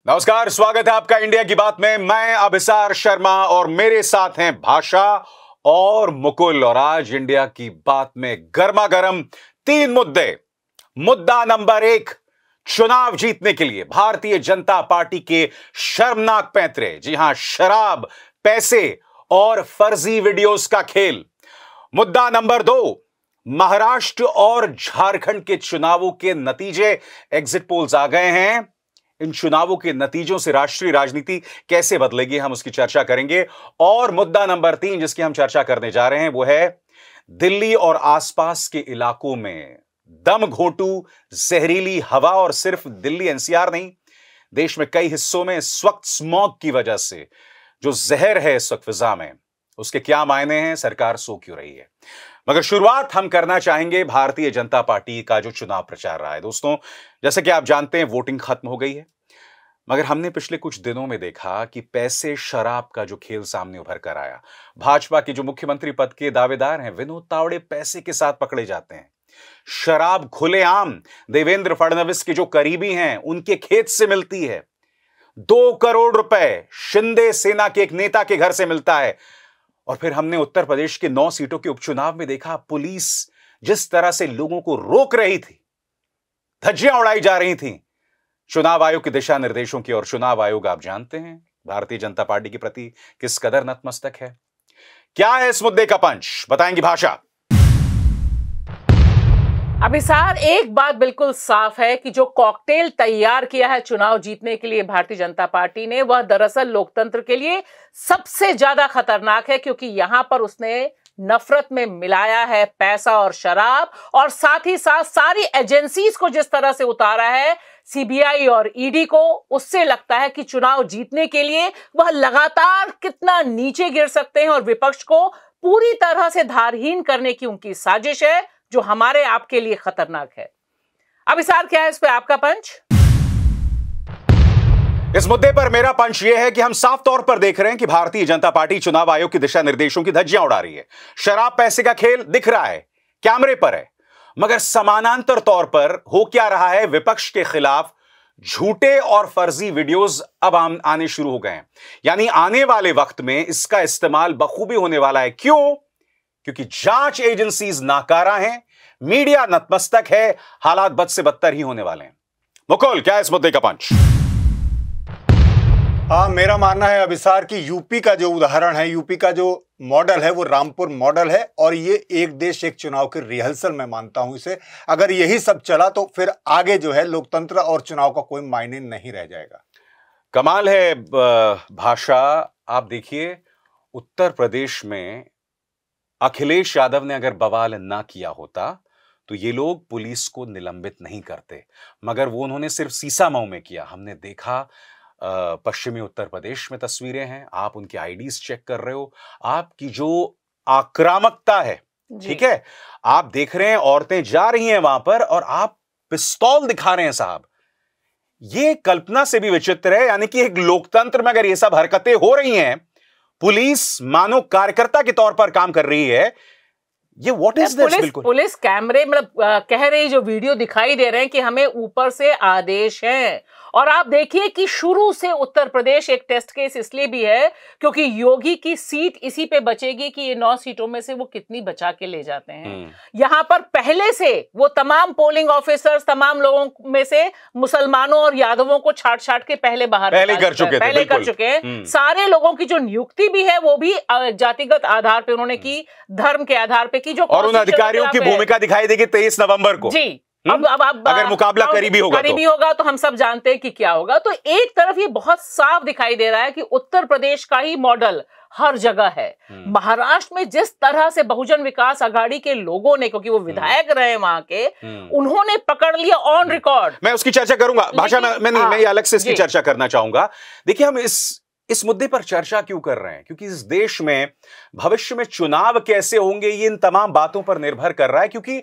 नमस्कार, स्वागत है आपका इंडिया की बात में। मैं अभिसार शर्मा और मेरे साथ हैं भाषा और मुकुल। और आज इंडिया की बात में गर्मा गर्म 3 मुद्दे। मुद्दा नंबर 1, चुनाव जीतने के लिए भारतीय जनता पार्टी के शर्मनाक पैंतरे। जी हां, शराब, पैसे और फर्जी वीडियोस का खेल। मुद्दा नंबर 2, महाराष्ट्र और झारखंड के चुनावों के नतीजे। एग्जिट पोल्स आ गए हैं। इन चुनावों के नतीजों से राष्ट्रीय राजनीति कैसे बदलेगी, हम उसकी चर्चा करेंगे। और मुद्दा नंबर 3 जिसकी हम चर्चा करने जा रहे हैं वो है दिल्ली और आसपास के इलाकों में दम घोंटू जहरीली हवा। और सिर्फ दिल्ली एनसीआर नहीं, देश में कई हिस्सों में इस वक्त स्मॉग की वजह से जो जहर है इस वक्त फिजा में, उसके क्या मायने हैं, सरकार सो क्यों रही है। मगर शुरुआत हम करना चाहेंगे भारतीय जनता पार्टी का जो चुनाव प्रचार रहा है। दोस्तों, जैसे कि आप जानते हैं, वोटिंग खत्म हो गई है, मगर हमने पिछले कुछ दिनों में देखा कि पैसे शराब का जो खेल सामने उभर कर आया। भाजपा के जो मुख्यमंत्री पद के दावेदार हैं विनोद तावड़े पैसे के साथ पकड़े जाते हैं। शराब खुलेआम देवेंद्र फडणवीस के जो करीबी हैं उनके खेत से मिलती है। 2 करोड़ रुपए शिंदे सेना के एक नेता के घर से मिलता है। और फिर हमने उत्तर प्रदेश के 9 सीटों के उपचुनाव में देखा पुलिस जिस तरह से लोगों को रोक रही थी, धज्जियां उड़ाई जा रही थीं चुनाव आयोग के दिशा निर्देशों की। और चुनाव आयोग, आप जानते हैं, भारतीय जनता पार्टी के प्रति किस कदर नतमस्तक है। क्या है इस मुद्दे का पंच, बताएंगी भाषा। अभिसार, एक बात बिल्कुल साफ है कि जो कॉकटेल तैयार किया है चुनाव जीतने के लिए भारतीय जनता पार्टी ने, वह दरअसल लोकतंत्र के लिए सबसे ज्यादा खतरनाक है, क्योंकि यहां पर उसने नफरत में मिलाया है पैसा और शराब, और साथ ही साथ सारी एजेंसीज को जिस तरह से उतारा है, सीबीआई और ईडी को, उससे लगता है कि चुनाव जीतने के लिए वह लगातार कितना नीचे गिर सकते हैं और विपक्ष को पूरी तरह से धारहीन करने की उनकी साजिश है, जो हमारे आपके लिए खतरनाक है। अभिसार, क्या है इस पे आपका पंच? इस मुद्दे पर मेरा पंच यह है कि हम साफ तौर पर देख रहे हैं कि भारतीय जनता पार्टी चुनाव आयोग के दिशा निर्देशों की धज्जियां उड़ा रही है। शराब पैसे का खेल दिख रहा है, कैमरे पर है, मगर समानांतर तौर पर हो क्या रहा है, विपक्ष के खिलाफ झूठे और फर्जी वीडियोस अब आने शुरू हो गए हैं। यानी आने वाले वक्त में इसका इस्तेमाल बखूबी होने वाला है। क्यों? क्योंकि जांच एजेंसीज नाकारा हैं, मीडिया नतमस्तक है, हालात बद से बदतर ही होने वाले हैं। मुकुल, क्या है इस मुद्दे का पंच? मेरा मानना है अभिसार कि यूपी का जो उदाहरण है, यूपी का जो मॉडल है वो रामपुर मॉडल है, और ये एक देश एक चुनाव की रिहर्सल मैं मानता हूं इसे। अगर यही सब चला तो फिर आगे जो है लोकतंत्र और चुनाव का कोई मायने नहीं रह जाएगा। कमाल है भाषा। आप देखिए, उत्तर प्रदेश में अखिलेश यादव ने अगर बवाल ना किया होता तो ये लोग पुलिस को निलंबित नहीं करते, मगर वो उन्होंने सिर्फ सीसामऊ में किया। हमने देखा पश्चिमी उत्तर प्रदेश में तस्वीरें हैं, आप उनके आईडीज चेक कर रहे हो, आपकी जो आक्रामकता है, ठीक है, आप देख रहे हैं औरतें जा रही हैं वहां पर और आप पिस्तौल दिखा रहे हैं साहब। ये कल्पना से भी विचित्र है। यानी कि एक लोकतंत्र में अगर ये सब हरकतें हो रही हैं, पुलिस मानो कार्यकर्ता के तौर पर काम कर रही है, ये व्हाट इज दिस? बिल्कुल पुलिस कैमरे, मतलब कह रही, जो वीडियो दिखाई दे रहे हैं कि हमें ऊपर से आदेश हैं। और आप देखिए कि शुरू से उत्तर प्रदेश एक टेस्ट केस इसलिए भी है क्योंकि योगी की सीट इसी पे बचेगी कि ये 9 सीटों में से वो कितनी बचा के ले जाते हैं। यहां पर पहले से वो तमाम पोलिंग ऑफिसर्स, तमाम लोगों में से मुसलमानों और यादवों को छाट छाट के पहले कर चुके हैं। सारे लोगों की जो नियुक्ति भी है वो भी जातिगत आधार पे उन्होंने की, धर्म के आधार पे की। जो और उन अधिकारियों की भूमिका दिखाई देगी 23 नवंबर को। जी, अब अगर मुकाबला करीबी होगा तो हम सब जानते हैं कि क्या होगा। तो एक तरफ ये बहुत साफ दिखाई दे रहा है कि उत्तर प्रदेश का ही मॉडल हर जगह है। महाराष्ट्र में जिस तरह से बहुजन विकास आघाड़ी के लोगों ने, क्योंकि वो विधायक रहे वहां के, उन्होंने पकड़ लिया ऑन रिकॉर्ड। मैं उसकी चर्चा करूंगा भाषा में, मैं अलग से इसकी चर्चा करना चाहूंगा। देखिए, हम इस मुद्दे पर चर्चा क्यों कर रहे हैं? क्योंकि इस देश में भविष्य में चुनाव कैसे होंगे ये इन तमाम बातों पर निर्भर कर रहा है। क्योंकि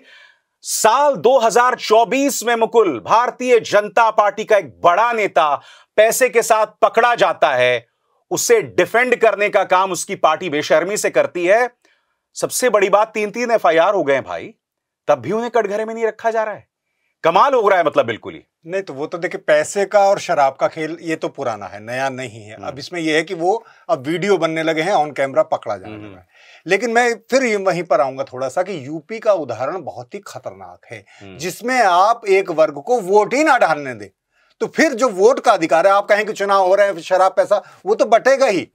साल 2024 में मुकुल, भारतीय जनता पार्टी का एक बड़ा नेता पैसे के साथ पकड़ा जाता है, उसे डिफेंड करने का काम उसकी पार्टी बेशर्मी से करती है। सबसे बड़ी बात, 3-3 एफआईआर हो गए भाई, तब भी उन्हें कटघरे में नहीं रखा जा रहा है। कमाल हो रहा है, मतलब बिल्कुल ही नहीं। तो वो तो देखिए, पैसे का और शराब का खेल ये तो पुराना है, नया नहीं है। अब इसमें ये है कि वो अब वीडियो बनने लगे हैं, ऑन कैमरा पकड़ा जाने लगा है। लेकिन मैं फिर वहीं पर आऊंगा थोड़ा सा कि यूपी का उदाहरण बहुत ही खतरनाक है, जिसमें आप एक वर्ग को वोट ही ना डालने दे, तो फिर जो वोट का अधिकार है, आप कहें कि चुनाव हो रहे हैं, शराब पैसा, वो तो बटेगा ही।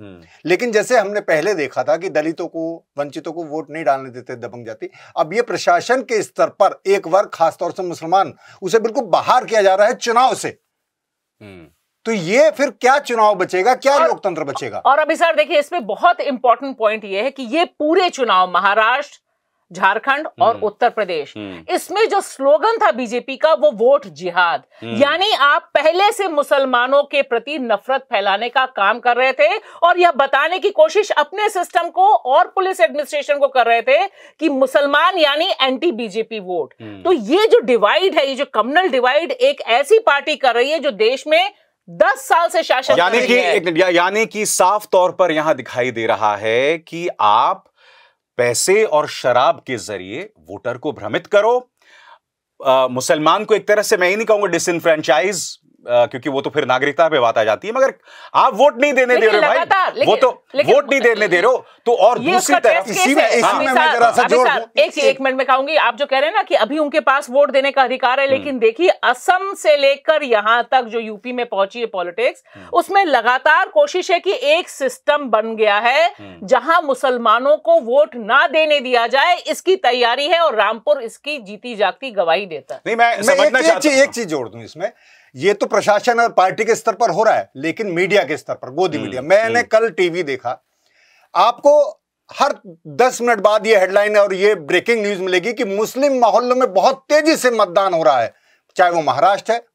लेकिन जैसे हमने पहले देखा था कि दलितों को, वंचितों को वोट नहीं डालने देते दबंग जाति, अब ये प्रशासन के स्तर पर एक वर्ग, खासतौर से मुसलमान, उसे बिल्कुल बाहर किया जा रहा है चुनाव से। तो ये फिर क्या चुनाव बचेगा, क्या लोकतंत्र बचेगा? और अभी सर देखिए, इसमें बहुत इंपॉर्टेंट पॉइंट ये है कि ये पूरे चुनाव, महाराष्ट्र, झारखंड और उत्तर प्रदेश, इसमें जो स्लोगन था बीजेपी का, वो वोट जिहाद, यानी आप पहले से मुसलमानों के प्रति नफरत फैलाने का काम कर रहे थे और यह बताने की कोशिश अपने सिस्टम को और पुलिस एडमिनिस्ट्रेशन को कर रहे थे कि मुसलमान यानी एंटी बीजेपी वोट। तो ये जो डिवाइड है, ये जो कम्युनल डिवाइड एक ऐसी पार्टी कर रही है जो देश में 10 साल से शासन कर रही है। यानी कि साफ तौर पर यहां दिखाई दे रहा है कि आप पैसे और शराब के जरिए वोटर को भ्रमित करो, मुसलमान को एक तरह से, मैं ही नहीं कहूंगा डिसइनफ्रेंचाइज, क्योंकि वो तो फिर नागरिकता पे बात आ जाती है, मगर आप वोट नहीं देने दे रहे भाई, वो तो वोट नहीं देने दे रहे हो। तो और दूसरी तरफ इसी में मैं जरा सा जोड़ दूं, एक मिनट में कहूंगी, आप जो कह रहे हैं ना कि अभी उनके पास वोट देने का अधिकार है, लेकिन देखिए असम से लेकर यहां तक जो यूपी में पहुंची है पॉलिटिक्स, उसमें लगातार कोशिश है कि एक सिस्टम बन गया है जहां मुसलमानों को वोट ना देने दिया जाए, इसकी तैयारी है और रामपुर इसकी जीती जागती गवाही देता है। नहीं, मैं समझना चाहता हूं, एक चीज जोड़ दूं इसमें, ये तो प्रशासन और पार्टी के स्तर पर हो रहा है, लेकिन मीडिया के स्तर पर, गोदी मीडिया, मैंने कल टीवी देखा, आपको हर 10 मिनट बाद ये हेडलाइन और ये ब्रेकिंग न्यूज मिलेगी कि मुस्लिम मोहल्लों में बहुत तेजी से मतदान हो रहा है, चाहे वो महाराष्ट्र है,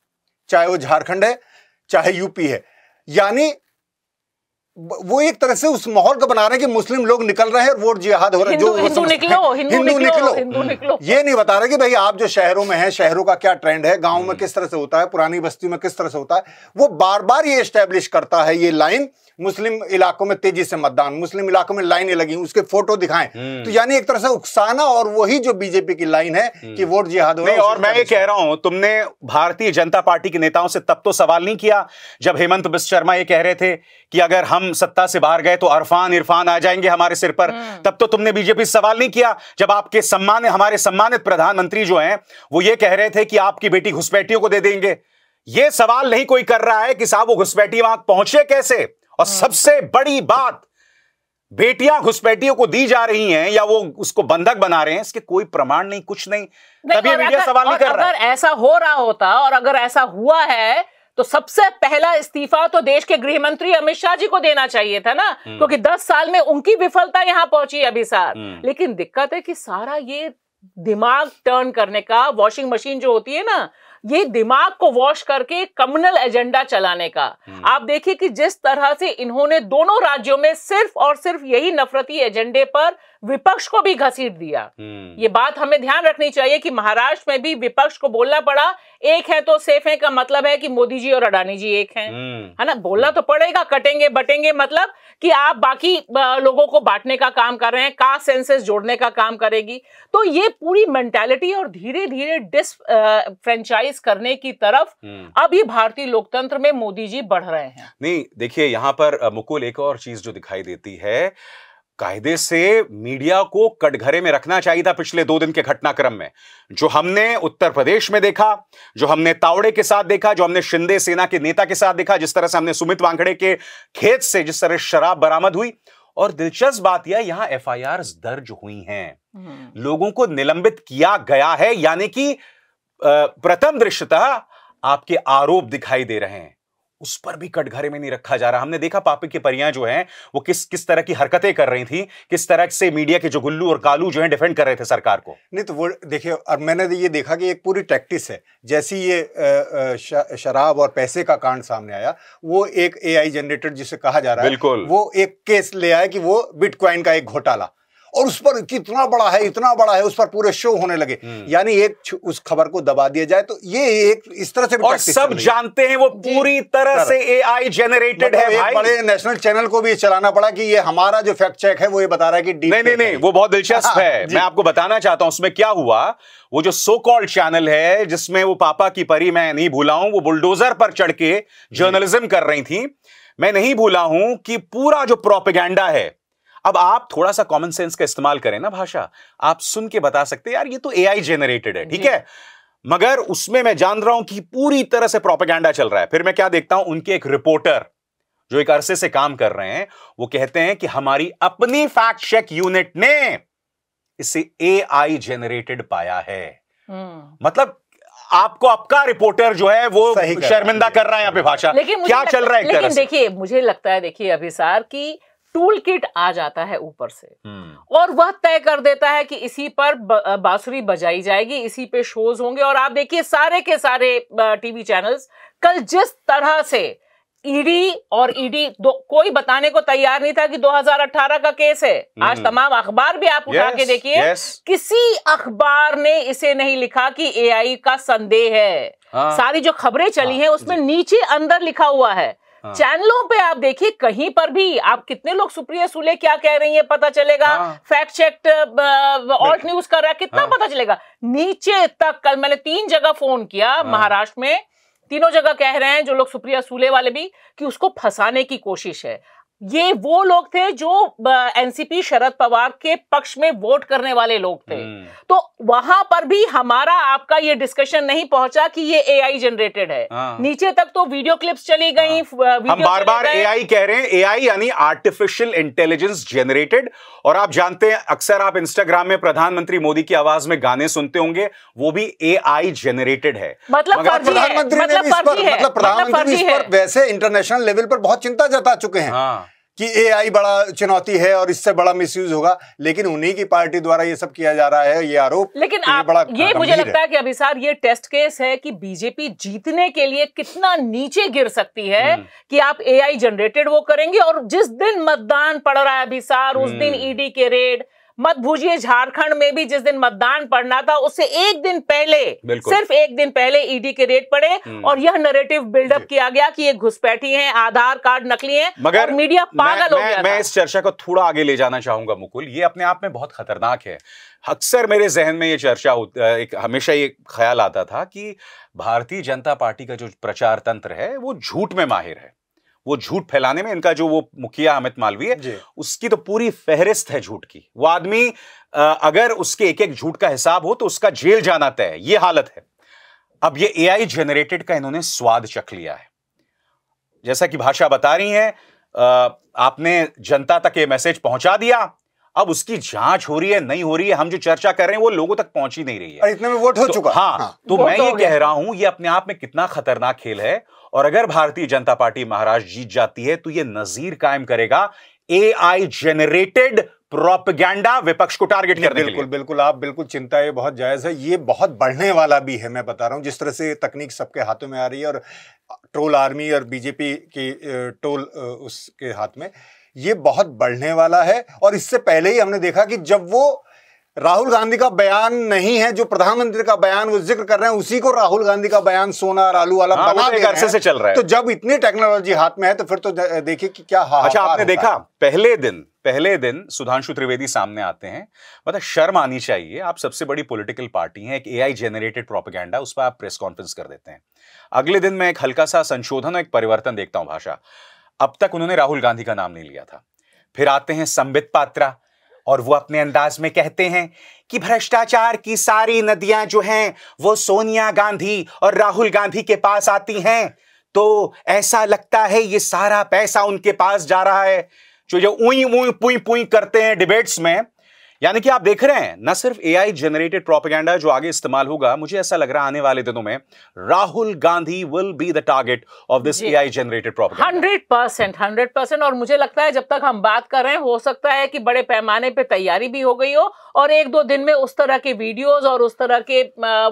चाहे वो झारखंड है, चाहे यूपी है। यानी वो एक तरह से उस माहौल को बना रहे हैं कि मुस्लिम लोग निकल रहे हैं और वोट जिहाद हो रहा है। जो हिंदू निकलो। ये नहीं बता रहे कि भाई आप जो शहरों में हैं, शहरों का क्या ट्रेंड है, गांव में किस तरह से होता है, पुरानी बस्ती में किस तरह से होता है। वो बार बार ये एस्टेब्लिश करता है ये लाइन, मुस्लिम इलाकों में तेजी से मतदान, मुस्लिम इलाकों में लाइनें लगी, उसके फोटो दिखाएं। तो यानी एक तरह से उकसाना, और वही जो बीजेपी की लाइन है कि वोट जिहाद हो रहा है। और मैं ये कह रहा हूं, तुमने भारतीय जनता पार्टी के नेताओं से तब तो सवाल नहीं किया जब हेमंत बिस्वा शर्मा ये कह रहे थे कि अगर हम सत्ता से बाहर गए तो इरफान आ जाएंगे हमारे सिर पर। तब तो तुमने बीजेपी से सवाल नहीं किया जब आपके हमारे सम्मानित प्रधानमंत्री जो हैं वो ये कह रहे थे कि आपकी बेटी घुसपैठियों को दे देंगे। ये सवाल नहीं कोई कर रहा है कि साहब वो घुसपैठी वहां पहुंचे कैसे। और सबसे बड़ी बात, बेटियां घुसपैठियों को दी जा रही हैं या वो उसको बंधक बना रहे हैं, इसके कोई प्रमाण नहीं, कुछ नहीं, तभी मीडिया सवाल नहीं कर रहा। अगर ऐसा हो रहा होता और अगर ऐसा हुआ है तो सबसे पहला इस्तीफा तो देश के गृह मंत्री अमित शाह जी को देना चाहिए था ना, क्योंकि 10 साल में उनकी विफलता यहां पहुंची अभी सार। लेकिन दिक्कत है कि सारा ये दिमाग टर्न करने का, वॉशिंग मशीन जो होती है ना, ये दिमाग को वॉश करके कम्युनल एजेंडा चलाने का। आप देखिए कि जिस तरह से इन्होंने दोनों राज्यों में सिर्फ और सिर्फ यही नफरती एजेंडे पर विपक्ष को भी घसीट दिया। ये बात हमें ध्यान रखनी चाहिए कि महाराष्ट्र में भी विपक्ष को बोलना पड़ा, एक है तो सेफ है का मतलब है कि मोदी जी और अडानी जी एक हैं, है ना। बोलना तो पड़ेगा, कटेंगे बटेंगे मतलब कि आप बाकी लोगों को बांटने का काम कर रहे हैं, कास्ट सेंसस जोड़ने का काम करेगी। तो ये पूरी मेंटालिटी और धीरे धीरे डिसफ्रेंचाइज करने की तरफ अभी भारतीय लोकतंत्र में मोदी जी बढ़ रहे हैं। नहीं, देखिए यहां पर मुकुल, एक और चीज जो दिखाई देती है, कायदे से मीडिया को कटघरे में रखना चाहिए था पिछले 2 दिन के घटनाक्रम में। जो हमने उत्तर प्रदेश में देखा, जो हमने तावड़े के साथ देखा, जो हमने शिंदे सेना के नेता के साथ देखा, जिस तरह से हमने सुमित वांगड़े के खेत से जिस तरह शराब बरामद हुई, और दिलचस्प बात यह, यहां एफआईआर दर्ज हुई हैं, लोगों को निलंबित किया गया है, यानी कि प्रथम दृष्टतः आपके आरोप दिखाई दे रहे हैं, उस पर भी कटघरे में नहीं रखा जा रहा। हमने देखा पापी की परियां जो हैं वो किस तरह की हरकतें कर रही थी, किस तरह से मीडिया के जो गुल्लू और कालू जो हैं डिफेंड कर रहे थे सरकार को। नहीं तो वो देखिए, और मैंने ये देखा कि एक पूरी टैक्टिस है। जैसी ये शराब और पैसे का कांड सामने आया, वो एक एआई जनरेटर जिसे कहा जा रहा है, बिल्कुल, वो एक केस ले आया कि वो बिटकॉइन का एक घोटाला, और उस पर कितना बड़ा है, इतना बड़ा है, उस पर पूरे शो होने लगे, यानी एक उस खबर को दबा दिया जाए। तो ये एक इस तरह से और सब जानते हैं वो पूरी तरह से एआई जेनरेटेड है भाई। बड़े नेशनल चैनल को भी चलाना पड़ा कि ये हमारा जो फैक्ट चेक है वो ये बता रहा है कि नहीं, वो बहुत दिलचस्प है। मैं आपको बताना चाहता हूं उसमें क्या हुआ। वो जो सो कॉल्ड चैनल है जिसमें वो पापा की परी, मैं नहीं भूला हूं, वो बुलडोजर पर चढ़ के जर्नलिज्म कर रही थी, मैं नहीं भूला हूं कि पूरा जो प्रोपेगेंडा है, अब आप थोड़ा सा कॉमन सेंस का इस्तेमाल करें ना भाषा, आप सुन के बता सकते हैं यार ये तो एआई जेनरेटेड है, ठीक है, मगर उसमें मैं जान रहा हूं कि पूरी तरह से प्रोपेगेंडा चल रहा है। फिर मैं क्या देखता हूं, उनके एक रिपोर्टर जो एक अरसे से काम कर रहे हैं, वो कहते हैं कि हमारी अपनी फैक्ट चेक यूनिट ने इसे एआई जेनरेटेड पाया है। मतलब आपको आपका रिपोर्टर जो है वो शर्मिंदा कर रहा है यहां पे भाषा। लेकिन क्या चल रहा है? लेकिन देखिए, मुझे लगता है, देखिए अभिसार की टूल किट आ जाता है ऊपर से और वह तय कर देता है कि इसी पर बांसुरी बजाई जाएगी, इसी पे शोज होंगे। और आप देखिए सारे के सारे टीवी चैनल्स कल जिस तरह से ईडी और ईडी कोई बताने को तैयार नहीं था कि 2018 का केस है। आज तमाम अखबार भी आप उठा के देखिए, किसी अखबार ने इसे नहीं लिखा कि एआई का संदेह है। सारी जो खबरें चली हैं उसमें नीचे अंदर लिखा हुआ है। चैनलों पे आप देखिए कहीं पर भी आप कितने लोग सुप्रिया सुले क्या कह रही है पता चलेगा, फैक्ट चेक ऑल्ट न्यूज कर रहा है कितना पता चलेगा, नीचे तक। कल मैंने 3 जगह फोन किया महाराष्ट्र में, तीनों जगह कह रहे हैं जो लोग सुप्रिया सुले वाले भी कि उसको फंसाने की कोशिश है। ये वो लोग थे जो एनसीपी शरद पवार के पक्ष में वोट करने वाले लोग थे। तो वहां पर भी हमारा आपका ये डिस्कशन नहीं पहुंचा कि ये एआई जनरेटेड है। नीचे तक तो वीडियो क्लिप्स चली गई। हम बार बार एआई कह रहे हैं, एआई यानी आर्टिफिशियल इंटेलिजेंस जनरेटेड। और आप जानते हैं अक्सर आप इंस्टाग्राम में प्रधानमंत्री मोदी की आवाज में गाने सुनते होंगे, वो भी एआई जनरेटेड है। मतलब प्रधानमंत्री इस पर वैसे इंटरनेशनल लेवल पर बहुत चिंता जता चुके हैं कि एआई बड़ा चुनौती है और इससे बड़ा मिसयूज होगा, लेकिन उन्हीं की पार्टी द्वारा ये सब किया जा रहा है, ये आरोप। लेकिन आप ये मुझे लगता है कि अभिसार ये टेस्ट केस है कि बीजेपी जीतने के लिए कितना नीचे गिर सकती है कि आप एआई जनरेटेड वो करेंगे। और जिस दिन मतदान पड़ रहा है अभिसार, उस दिन ईडी के रेड, मत भूलिए झारखंड में भी जिस दिन मतदान पड़ना था उससे एक दिन पहले, सिर्फ एक दिन पहले ईडी के रेड पड़े और यह नैरेटिव बिल्डअप किया गया कि ये घुसपैठी हैं, आधार कार्ड नकली हैं, मगर मीडिया पागल हो गया। मैं इस चर्चा को थोड़ा आगे ले जाना चाहूंगा मुकुल, ये अपने आप में बहुत खतरनाक है। अक्सर मेरे जहन में ये चर्चा हमेशा ये ख्याल आता था कि भारतीय जनता पार्टी का जो प्रचार तंत्र है वो झूठ में माहिर है, वो झूठ फैलाने में। इनका जो वो मुखिया अमित मालवीय है उसकी तो पूरी फहरिस्त है झूठ की। वो आदमी अगर उसके एक एक झूठ का हिसाब हो तो उसका जेल जाना तय है, ये हालत है। अब ये एआई जनरेटेड का इन्होंने स्वाद चख लिया है। जैसा कि भाषा बता रही है, आपने जनता तक ये मैसेज पहुंचा दिया, अब उसकी जांच हो रही है नहीं हो रही है, हम जो चर्चा कर रहे हैं वो लोगों तक पहुंच ही नहीं रही है। इतने में वोट हो चुका। हाँ, तो मैं ये कह रहा हूं ये अपने आप में कितना खतरनाक खेल है। और अगर भारतीय जनता पार्टी महाराष्ट्र जीत जाती है तो ये नजीर कायम करेगा एआई जेनरेटेड प्रोपेगेंडा विपक्ष को टारगेट करने के लिए। बिल्कुल आप बिल्कुल चिंता ये बहुत जायज है, ये बहुत बढ़ने वाला भी है। मैं बता रहा हूं जिस तरह से तकनीक सबके हाथों में आ रही है और ट्रोल आर्मी और बीजेपी की ट्रोल उसके हाथ में, ये बहुत बढ़ने वाला है। और इससे पहले ही हमने देखा कि जब वो राहुल गांधी का बयान नहीं है, जो प्रधानमंत्री का बयान वो जिक्र कर रहे हैं, उसी को राहुल गांधी का बयान सोना और आलू वाला बना दे रहे हैं। से चल रहा है। तो जब इतनी टेक्नोलॉजी हाथ में है तो फिर तो देखिए कि क्या हाल। अच्छा, आपने देखा पहले दिन सुधांशु त्रिवेदी सामने आते हैं, मतलब शर्म आनी चाहिए। आप सबसे बड़ी पॉलिटिकल पार्टी हैं, एक एआई जेनरेटेड प्रोपेगेंडा, उस पर आप प्रेस कॉन्फ्रेंस कर देते हैं। अगले दिन मैं एक हल्का सा संशोधन और एक परिवर्तन देखता हूं भाषा। अब तक उन्होंने राहुल गांधी का नाम नहीं लिया था, फिर आते हैं संबित पात्रा और वो अपने अंदाज में कहते हैं कि भ्रष्टाचार की सारी नदियां जो हैं वो सोनिया गांधी और राहुल गांधी के पास आती हैं, तो ऐसा लगता है ये सारा पैसा उनके पास जा रहा है। जो ये उई उई पुई पुई करते हैं डिबेट्स में, यानी कि आप देख रहे हैं न सिर्फ एआई जनरेटेड प्रोपेगेंडा जो आगे इस्तेमाल होगा, मुझे ऐसा लग रहा है आने वाले दिनों में Rahul Gandhi will be the target of this AI generated propaganda. 100%। और मुझे लगता है जब तक हम बात कर रहे हैं हो सकता है कि बड़े पैमाने पे तैयारी भी हो गई हो और 1-2 दिन में उस तरह के वीडियोस और उस तरह के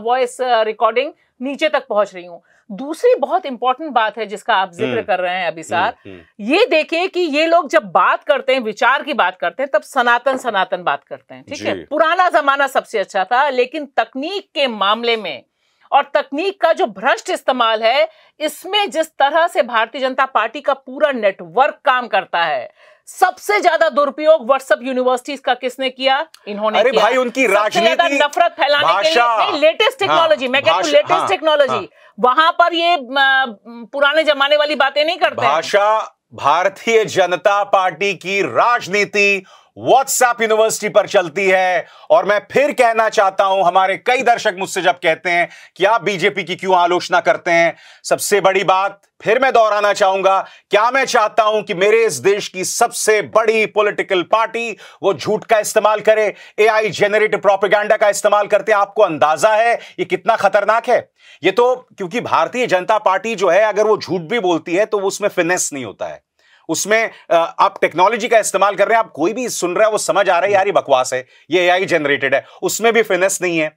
वॉइस रिकॉर्डिंग नीचे तक पहुंच रही हूं। दूसरी बहुत इंपॉर्टेंट बात है जिसका आप जिक्र कर रहे हैं अभिसार, ये देखिए कि ये लोग जब बात करते हैं, विचार की बात करते हैं, तब सनातन सनातन बात करते हैं, ठीक है। पुराना जमाना सबसे अच्छा था, लेकिन तकनीक के मामले में और तकनीक का जो भ्रष्ट इस्तेमाल है, इसमें जिस तरह से भारतीय जनता पार्टी का पूरा नेटवर्क काम करता है, सबसे ज्यादा दुरुपयोग व्हाट्सएप यूनिवर्सिटीज का किसने किया? इन्होंने अरे किया। भाई, उनकी राजनीति, नफरत फैलाने के लिए लेटेस्ट टेक्नोलॉजी, मैं कहती हूं लेटेस्ट टेक्नोलॉजी, वहां पर ये पुराने जमाने वाली बातें नहीं करते। भाषा, भारतीय जनता पार्टी की राजनीति व्हाट्सएप यूनिवर्सिटी पर चलती है। और मैं फिर कहना चाहता हूं, हमारे कई दर्शक मुझसे जब कहते हैं कि आप बीजेपी की क्यों आलोचना करते हैं, सबसे बड़ी बात फिर मैं दोहराना चाहूंगा, क्या मैं चाहता हूं कि मेरे इस देश की सबसे बड़ी पॉलिटिकल पार्टी वो झूठ का इस्तेमाल करे, एआई जेनरेटेड प्रोपेगेंडा का इस्तेमाल करते हैं? आपको अंदाजा है ये कितना खतरनाक है? ये तो क्योंकि भारतीय जनता पार्टी जो है, अगर वो झूठ भी बोलती है तो उसमें फिनेस नहीं होता है, उसमें आप टेक्नोलॉजी का इस्तेमाल कर रहे हैं, आप कोई भी सुन रहा है वो समझ आ रहा है यार ये बकवास है, ये एआई जनरेटेड है, उसमें भी फिनेस नहीं है।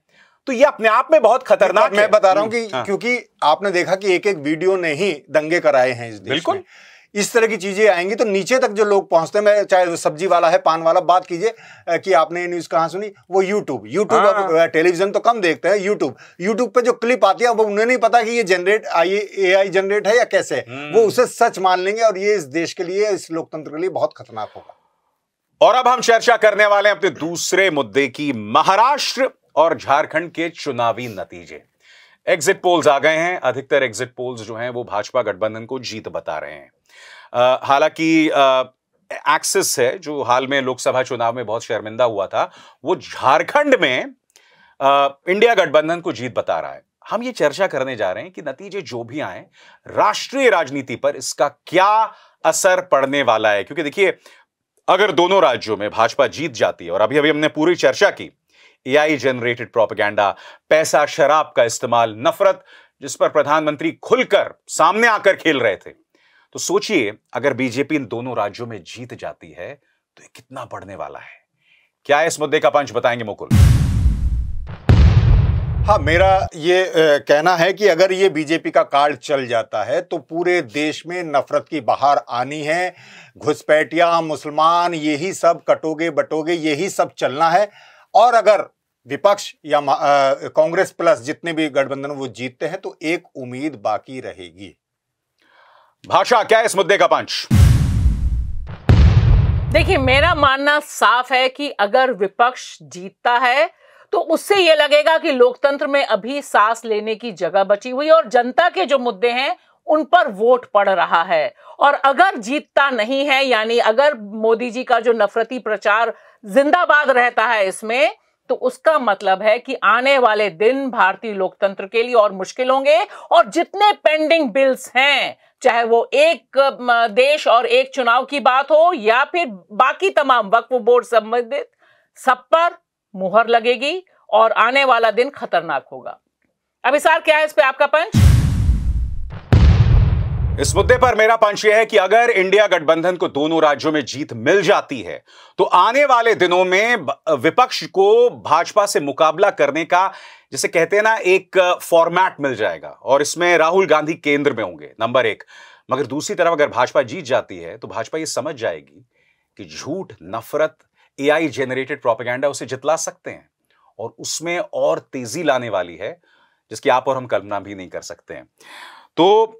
तो ये अपने आप में बहुत खतरनाक है। मैं बता रहा हूं कि क्योंकि आपने देखा कि एक एक वीडियो ने ही दंगे कराए हैं इस देश बिल्कुल में। इस तरह की चीजें आएंगी तो नीचे तक जो लोग पहुंचते हैं, मैं चाहे सब्जी वाला है, पान वाला, बात कीजिए कि आपने ये न्यूज कहां सुनी, वो यूट्यूब अब टेलीविजन तो कम देखते हैं, यूट्यूब पे जो क्लिप आती है वो उन्हें नहीं पता कि ये एआई जनरेट है या कैसे है, वो उसे सच मान लेंगे और ये इस देश के लिए, इस लोकतंत्र के लिए बहुत खतरनाक होगा। और अब हम चर्चा करने वाले हैं अपने दूसरे मुद्दे की, महाराष्ट्र और झारखंड के चुनावी नतीजे। एग्जिट पोल्स आ गए हैं, अधिकतर एग्जिट पोल्स जो हैं वो भाजपा गठबंधन को जीत बता रहे हैं। हालांकि एक्सिस है जो हाल में लोकसभा चुनाव में बहुत शर्मिंदा हुआ था, वो झारखंड में इंडिया गठबंधन को जीत बता रहा है। हम ये चर्चा करने जा रहे हैं कि नतीजे जो भी आए, राष्ट्रीय राजनीति पर इसका क्या असर पड़ने वाला है। क्योंकि देखिए, अगर दोनों राज्यों में भाजपा जीत जाती है, और अभी अभी हमने पूरी चर्चा की, एआई जनरेटेड प्रोपेगेंडा, पैसा शराब का इस्तेमाल, नफरत जिस पर प्रधानमंत्री खुलकर सामने आकर खेल रहे थे, तो सोचिए अगर बीजेपी इन दोनों राज्यों में जीत जाती है तो ये कितना बढ़ने वाला है। क्या इस मुद्दे का पंच बताएंगे मुकुल? हाँ, मेरा ये कहना है कि अगर ये बीजेपी का कार्ड चल जाता है तो पूरे देश में नफरत की बहार आनी है, घुसपैठिया, मुसलमान, यही सब कटोगे बटोगे, यही सब चलना है। और अगर विपक्ष या कांग्रेस प्लस जितने भी गठबंधन वो जीतते हैं तो एक उम्मीद बाकी रहेगी। भाषा, क्या इस मुद्दे का पंच? देखिए, मेरा मानना साफ है कि अगर विपक्ष जीतता है तो उससे यह लगेगा कि लोकतंत्र में अभी सांस लेने की जगह बची हुई और जनता के जो मुद्दे हैं उन पर वोट पड़ रहा है। और अगर जीतता नहीं है, यानी अगर मोदी जी का जो नफरती प्रचार जिंदाबाद रहता है इसमें, तो उसका मतलब है कि आने वाले दिन भारतीय लोकतंत्र के लिए और मुश्किल होंगे। और जितने पेंडिंग बिल्स हैं, चाहे वो एक देश और एक चुनाव की बात हो या फिर बाकी तमाम वक्फ बोर्ड संबंधित, सब पर मुहर लगेगी और आने वाला दिन खतरनाक होगा। अभिसार, क्या है इस पे आपका पंच? इस मुद्दे पर मेरा पंच यह है कि अगर इंडिया गठबंधन को दोनों राज्यों में जीत मिल जाती है तो आने वाले दिनों में विपक्ष को भाजपा से मुकाबला करने का, जिसे कहते हैं ना, एक फॉर्मेट मिल जाएगा और इसमें राहुल गांधी केंद्र में होंगे, नंबर एक। मगर दूसरी तरफ अगर भाजपा जीत जाती है तो भाजपा ये समझ जाएगी कि झूठ, नफरत, एआई जेनरेटेड प्रोपेगेंडा उसे जितला सकते हैं और उसमें और तेजी लाने वाली है जिसकी आप और हम कल्पना भी नहीं कर सकते हैं। तो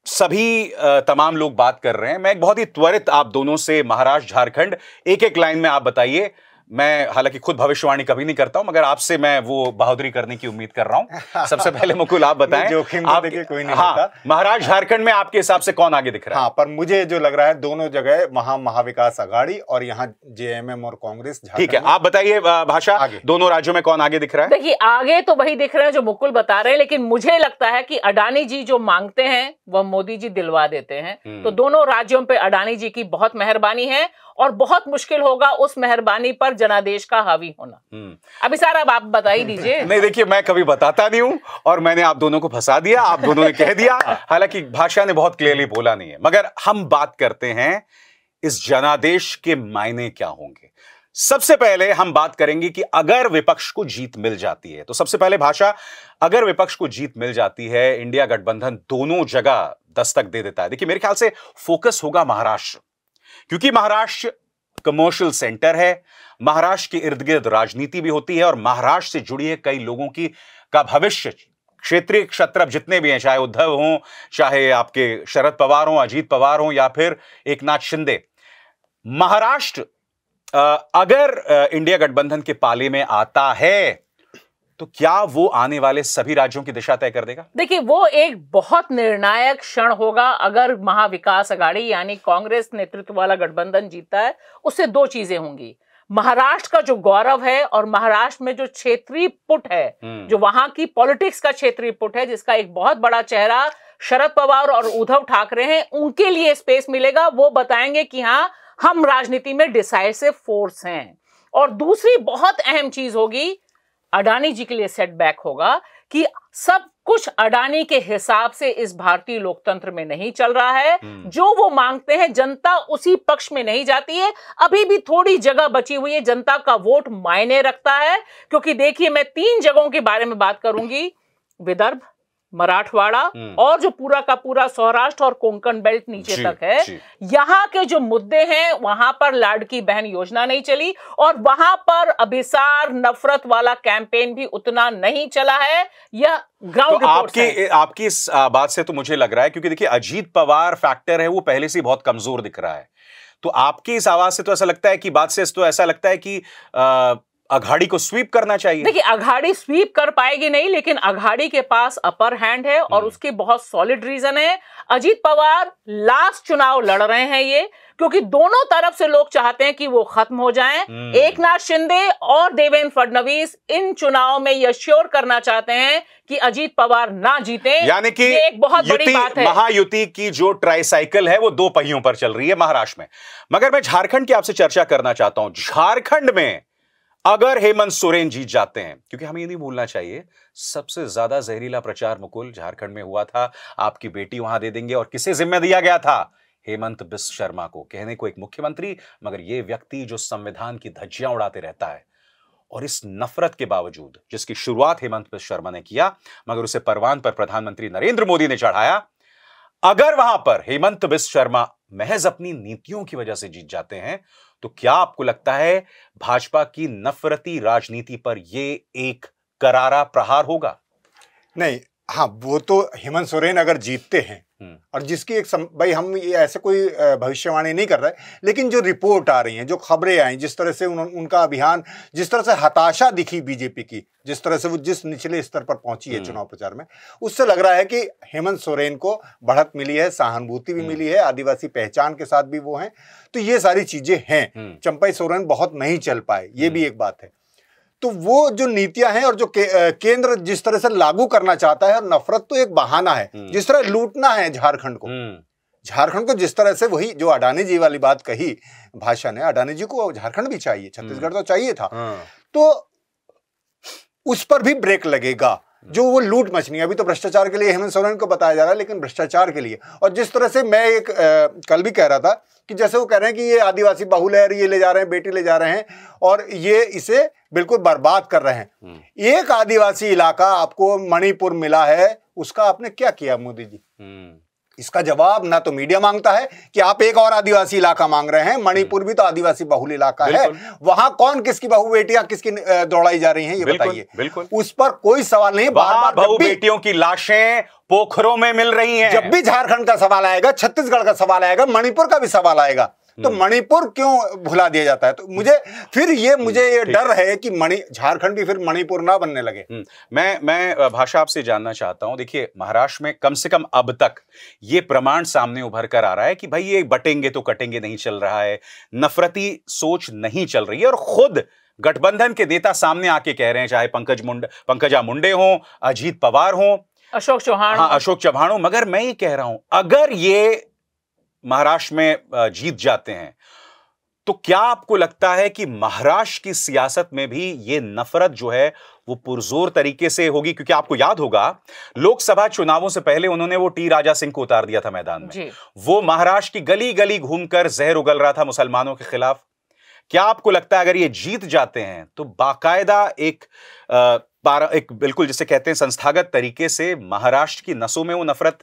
सभी तमाम लोग बात कर रहे हैं। मैं एक बहुत ही त्वरित आप दोनों से महाराष्ट्र, झारखंड, एक एक लाइन में आप बताइए। मैं हालांकि खुद भविष्यवाणी कभी नहीं करता हूं, मगर आपसे मैं वो बहादुरी करने की उम्मीद कर रहा हूं। सबसे पहले मुकुल आप बताएं, जोखिम आप देखिए कोई नहीं हाँ, लेता। महाराष्ट्र, झारखंड में आपके हिसाब से कौन आगे दिख रहा है? हाँ, पर मुझे जो लग रहा है दोनों जगह वहां महाविकास आघाड़ी और यहाँ जेएमएम और कांग्रेस। ठीक है, आप बताइए भाषा, दोनों राज्यों में कौन आगे दिख रहा है? देखिए, आगे तो वही दिख रहे हैं जो मुकुल बता रहे हैं, लेकिन मुझे लगता है कि अडानी जी जो मांगते हैं वह मोदी जी दिलवा देते हैं। तो दोनों राज्यों पे अडानी जी की बहुत मेहरबानी है और बहुत मुश्किल होगा उस मेहरबानी पर जनादेश का हावी होना। अभी सारा आप बता ही दीजिए। नहीं, देखिए, मैं कभी बताता नहीं हूं और मैंने आप दोनों को फंसा दिया, आप दोनों ने कह दिया। हालांकि भाषा ने बहुत क्लियरली बोला नहीं है, मगर हम बात करते हैं इस जनादेश के मायने क्या होंगे। सबसे पहले हम बात करेंगे कि अगर विपक्ष को जीत मिल जाती है, तो सबसे पहले भाषा, अगर विपक्ष को जीत मिल जाती है, इंडिया गठबंधन दोनों जगह दस्तक दे देता है। देखिए, मेरे ख्याल से फोकस होगा महाराष्ट्र, क्योंकि महाराष्ट्र कमर्शियल सेंटर है, महाराष्ट्र के इर्द गिर्द राजनीति भी होती है और महाराष्ट्र से जुड़ी है कई लोगों की का भविष्य। क्षेत्रीय क्षत्रप जितने भी हैं, चाहे उद्धव हों, चाहे आपके शरद पवार हों, अजीत पवार हों, या फिर एकनाथ शिंदे, महाराष्ट्र अगर इंडिया गठबंधन के पाले में आता है तो क्या वो आने वाले सभी राज्यों की दिशा तय कर देगा? देखिए, वो एक बहुत निर्णायक क्षण होगा अगर महाविकास अघाड़ी यानी कांग्रेस नेतृत्व वाला गठबंधन जीतता है। उससे दो चीजें होंगी, महाराष्ट्र का जो गौरव है और महाराष्ट्र में जो क्षेत्रीय पुट है, जो वहां की पॉलिटिक्स का क्षेत्रीय पुट है, जिसका एक बहुत बड़ा चेहरा शरद पवार और उद्धव ठाकरे हैं, उनके लिए स्पेस मिलेगा। वो बताएंगे कि हाँ, हम राजनीति में डिसाइसिव फोर्स हैं। और दूसरी बहुत अहम चीज होगी, अडानी जी के लिए सेटबैक होगा कि सब कुछ अडानी के हिसाब से इस भारतीय लोकतंत्र में नहीं चल रहा है। जो वो मांगते हैं जनता उसी पक्ष में नहीं जाती है। अभी भी थोड़ी जगह बची हुई है, जनता का वोट मायने रखता है। क्योंकि देखिए, मैं 3 जगहों के बारे में बात करूंगी, विदर्भ, मराठवाड़ा और जो पूरा का पूरा सौराष्ट्र और कोंकण बेल्ट नीचे तक है। यहां के जो मुद्दे हैं, वहां पर लाडकी बहन योजना नहीं चली और वहां पर अभिसार नफरत वाला कैंपेन भी उतना नहीं चला है। यह ग्राउंड रिपोर्ट आपकी इस बात से तो मुझे लग रहा है, क्योंकि देखिए अजीत पवार फैक्टर है वो पहले से बहुत कमजोर दिख रहा है, तो आपकी इस आवाज से तो ऐसा लगता है कि बात से तो ऐसा लगता है कि अघाड़ी को स्वीप करना चाहिए। देखिए, अघाड़ी स्वीप कर पाएगी नहीं, लेकिन अघाड़ी के पास अपर हैंड है और उसके बहुत सॉलिड रीजन है। अजीत पवार लास्ट चुनाव लड़ रहे हैं ये, क्योंकि दोनों तरफ से लोग चाहते हैं कि वो खत्म हो जाएं। एकनाथ शिंदे और देवेंद्र फडणवीस इन चुनाव में यह श्योर करना चाहते हैं कि अजीत पवार ना जीते। यानी कि एक बहुत बड़ी बात है, महायुति की जो ट्राइसाइकिल है वो 2 पहियों पर चल रही है महाराष्ट्र में। मगर मैं झारखंड की आपसे चर्चा करना चाहता हूं। झारखंड में अगर हेमंत सोरेन जीत जाते हैं, क्योंकि हमें ये नहीं भूलना चाहिए, सबसे ज्यादा जहरीला प्रचार मुकुल झारखंड में हुआ था, आपकी बेटी वहां दे देंगे, और किसे जिम्मे दिया गया था? हेमंत बिस्व शर्मा को। कहने को एक मुख्यमंत्री, मगर यह व्यक्ति जो संविधान की धज्जियां उड़ाते रहता है। और इस नफरत के बावजूद, जिसकी शुरुआत हेमंत बिस्व शर्मा ने किया, मगर उसे परवान पर प्रधानमंत्री नरेंद्र मोदी ने चढ़ाया। अगर वहां पर हेमंत बिस्व शर्मा महज अपनी नीतियों की वजह से जीत जाते हैं, तो क्या आपको लगता है भाजपा की नफरती राजनीति पर यह एक करारा प्रहार होगा? नहीं, हाँ, वो तो हेमंत सोरेन अगर जीतते हैं, और जिसकी एक भाई हम ये ऐसे कोई भविष्यवाणी नहीं कर रहे, लेकिन जो रिपोर्ट आ रही हैं, जो खबरें आई, जिस तरह से उनका अभियान, जिस तरह से हताशा दिखी बीजेपी की, जिस तरह से वो जिस निचले स्तर पर पहुंची है चुनाव प्रचार में, उससे लग रहा है कि हेमंत सोरेन को बढ़त मिली है, सहानुभूति भी मिली है, आदिवासी पहचान के साथ भी वो हैं। तो ये सारी चीजें हैं। चंपई सोरेन बहुत नहीं चल पाए, ये भी एक बात है। तो वो जो नीतियां हैं और जो केंद्र जिस तरह से लागू करना चाहता है, और नफरत तो एक बहाना है, जिस तरह लूटना है झारखंड को जिस तरह से, वही जो अडानी जी वाली बात कही भाषा ने, अडानी जी को झारखंड भी चाहिए, छत्तीसगढ़ तो चाहिए था, तो उस पर भी ब्रेक लगेगा। जो वो लूट मचनी, अभी तो भ्रष्टाचार के लिए हेमंत सोरेन को बताया जा रहा है, लेकिन भ्रष्टाचार के लिए, और जिस तरह से मैं एक कल भी कह रहा था कि जैसे वो कह रहे हैं कि ये आदिवासी बहुल है, ये ले जा रहे हैं, बेटी ले जा रहे हैं, और ये इसे बिल्कुल बर्बाद कर रहे हैं। एक आदिवासी इलाका आपको मणिपुर मिला है, उसका आपने क्या किया मोदी जी? इसका जवाब ना तो मीडिया मांगता है कि आप एक और आदिवासी इलाका मांग रहे हैं। मणिपुर भी तो आदिवासी बहुल इलाका है, वहां कौन किसकी बहु बेटियां किसकी दौड़ाई जा रही हैं, ये बताइए। उस पर कोई सवाल नहीं। बार बहु बेटियों की लाशें पोखरों में मिल रही हैं। जब भी झारखंड का सवाल आएगा, छत्तीसगढ़ का सवाल आएगा, मणिपुर का भी सवाल आएगा, तो मणिपुर क्यों भुला दिया जाता है? तो मुझे ये डर है कि झारखंड भी फिर मणिपुर ना बनने लगे। मैं भाषा आपसे जानना चाहता हूं। देखिए, महाराष्ट्र में कम से कम अब तक ये प्रमाण सामने उभर कर आ रहा है कि भाई ये बटेंगे तो कटेंगे नहीं चल रहा है, नफरती सोच नहीं चल रही है, और खुद गठबंधन के नेता सामने आके कह रहे हैं, चाहे पंकजा मुंडे हो, अजीत पवार हो, अशोक चौहान हो। मगर मैं ये कह रहा हूं, अगर ये महाराष्ट्र में जीत जाते हैं, तो क्या आपको लगता है कि महाराष्ट्र की सियासत में भी ये नफरत जो है वो पुरजोर तरीके से होगी? क्योंकि आपको याद होगा, लोकसभा चुनावों से पहले उन्होंने वो टी राजा सिंह को उतार दिया था मैदान में। वो महाराष्ट्र की गली गली घूमकर जहर उगल रहा था मुसलमानों के खिलाफ। क्या आपको लगता है अगर ये जीत जाते हैं तो बाकायदा एक बिल्कुल जिसे कहते हैं संस्थागत तरीके से महाराष्ट्र की नसों में वो नफरत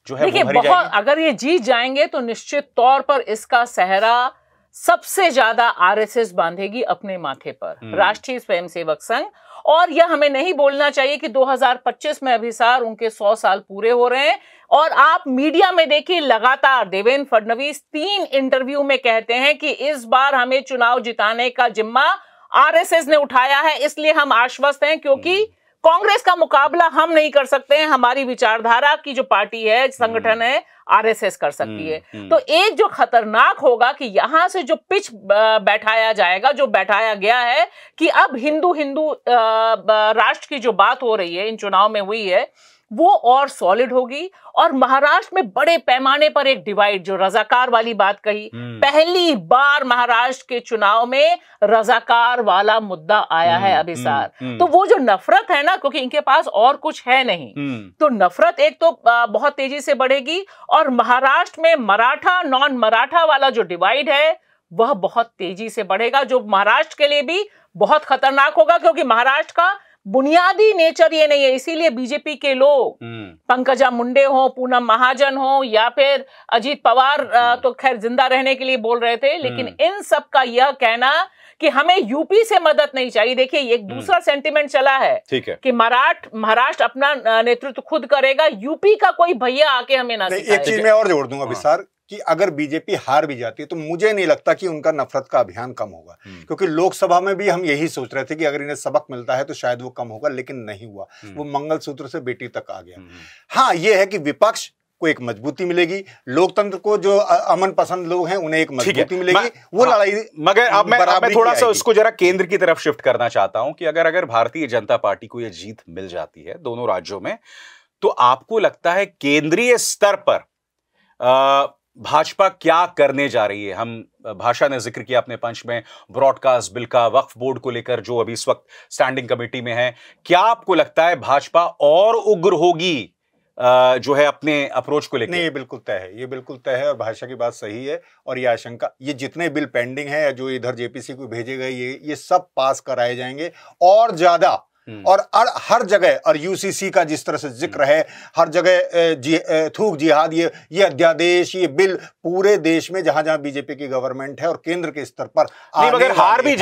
जो है देखिए, बहुत अगर ये जीत जाएंगे तो निश्चित तौर पर इसका सहरा सबसे ज्यादा आरएसएस बांधेगी अपने माथे पर, राष्ट्रीय स्वयंसेवक संघ। और यह हमें नहीं बोलना चाहिए कि 2025 में अभिसार उनके 100 साल पूरे हो रहे हैं। और आप मीडिया में देखिए, लगातार देवेंद्र फडणवीस 3 इंटरव्यू में कहते हैं कि इस बार हमें चुनाव जिताने का जिम्मा आरएसएस ने उठाया है, इसलिए हम आश्वस्त हैं, क्योंकि कांग्रेस का मुकाबला हम नहीं कर सकते हैं, हमारी विचारधारा की जो पार्टी है, संगठन है, आरएसएस कर सकती है। तो एक जो खतरनाक होगा कि यहां से जो पिच बैठाया जाएगा, जो बैठाया गया है कि अब हिंदू राष्ट्र की जो बात हो रही है, इन चुनाव में हुई है, वो और सॉलिड होगी। और महाराष्ट्र में बड़े पैमाने पर एक डिवाइड, जो रजाकार वाली बात कही, पहली बार महाराष्ट्र के चुनाव में रजाकार वाला मुद्दा आया है अभिसार। तो वो जो नफरत है ना, क्योंकि इनके पास और कुछ है नहीं, तो नफरत एक तो बहुत तेजी से बढ़ेगी। और महाराष्ट्र में मराठा नॉन मराठा वाला जो डिवाइड है वह बहुत तेजी से बढ़ेगा, जो महाराष्ट्र के लिए भी बहुत खतरनाक होगा, क्योंकि महाराष्ट्र का बुनियादी नेचर ये नहीं है। इसीलिए बीजेपी के लोग, पंकजा मुंडे हो, पूनम महाजन हो, या फिर अजीत पवार तो खैर जिंदा रहने के लिए बोल रहे थे, लेकिन इन सब का यह कहना कि हमें यूपी से मदद नहीं चाहिए। देखिए, एक दूसरा सेंटिमेंट चला है, ठीक है, कि महाराष्ट्र अपना नेतृत्व खुद करेगा, यूपी का कोई भैया आके हमें ना सिखाए। एक चीज मैं और जोड़ दूंगा विशाल, कि अगर बीजेपी हार भी जाती है तो मुझे नहीं लगता कि उनका नफरत का अभियान कम होगा, क्योंकि लोकसभा में भी हम यही सोच रहे थे कि अगर इन्हें सबक मिलता है तो शायद वो कम होगा, लेकिन नहीं हुआ। वो मंगलसूत्र से बेटी तक आ गया। हाँ, ये है कि विपक्ष को एक मजबूती मिलेगी, लोकतंत्र को जो अमन पसंद लोग हैं उन्हें एक मजबूती मिलेगी, वो लड़ाई। मगर अब मैं थोड़ा सा उसको जरा केंद्र की तरफ शिफ्ट करना चाहता हूं कि अगर भारतीय जनता पार्टी को यह जीत मिल जाती है दोनों राज्यों में, तो आपको लगता है केंद्रीय स्तर पर भाजपा क्या करने जा रही है? हम भाषा ने जिक्र किया अपने पंच में ब्रॉडकास्ट बिल का, वक्फ बोर्ड को लेकर जो अभी इस वक्त स्टैंडिंग कमेटी में है, क्या आपको लगता है भाजपा और उग्र होगी जो है अपने अप्रोच को लेकर? नहीं, ये बिल्कुल तय है, ये बिल्कुल तय है। और भाषा की बात सही है। और ये आशंका, ये जितने बिल पेंडिंग है जो इधर जेपीसी को भेजे गए, ये सब पास कराए जाएंगे और ज्यादा। और हर जगह, और यूसीसी का जिस तरह से जिक्र है, हर जगह थूक जिहाद, ये अध्यादेश, ये बिल पूरे देश में जहां जहां बीजेपी की गवर्नमेंट है और केंद्र के स्तर पर अगर हार भी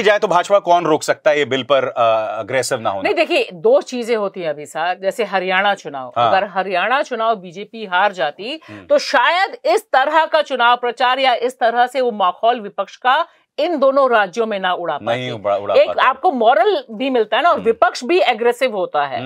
जाए तो भाजपा कौन रोक सकता है ये बिल पर अग्रेसिव ना होना? नहीं, देखिए, 2 चीजें होती हैं अभी साहब। जैसे हरियाणा चुनाव, अगर हरियाणा चुनाव बीजेपी हार जाती तो शायद इस तरह का चुनाव प्रचार या इस तरह से वो माहौल विपक्ष का इन दोनों राज्यों में ना उड़ा पाते। एक आपको मॉरल भी मिलता है ना, और विपक्ष भी एग्रेसिव होता है।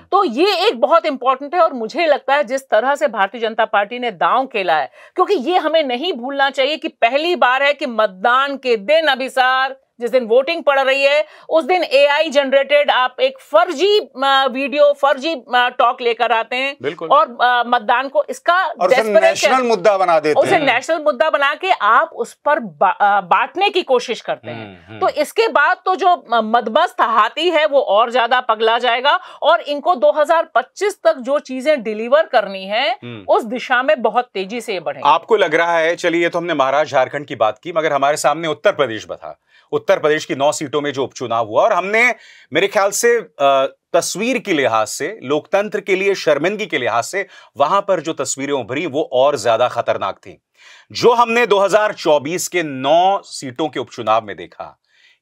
तो ये एक बहुत इंपॉर्टेंट है। और मुझे लगता है जिस तरह से भारतीय जनता पार्टी ने दांव खेला है, क्योंकि ये हमें नहीं भूलना चाहिए कि पहली बार है कि मतदान के दिन अभिसार, जिस दिन वोटिंग पड़ रही है, उस दिन एआई जनरेटेड आप एक फर्जी वीडियो, फर्जी टॉक लेकर आते हैं और मतदान को इसका नेशनल मुद्दा बना देते हैं, उसे नेशनल मुद्दा बना के आप उस पर बांटने की कोशिश करते हैं। तो इसके बाद तो जो मदमस्त हाथी है वो और ज्यादा पगला जाएगा, और इनको 2025 तक जो चीजें डिलीवर करनी है उस दिशा में बहुत तेजी से बढ़ेंगे। आपको लग रहा है, चलिए तो हमने महाराष्ट्र झारखंड की बात की, मगर हमारे सामने उत्तर प्रदेश था। उत्तर प्रदेश की 9 सीटों में जो उपचुनाव हुआ, और हमने मेरे ख्याल से तस्वीर के लिहाज से, लोकतंत्र के लिए शर्मिंदगी के लिहाज से, वहां पर जो तस्वीरें उभरी वो और ज्यादा खतरनाक थी जो हमने 2024 के 9 सीटों के उपचुनाव में देखा।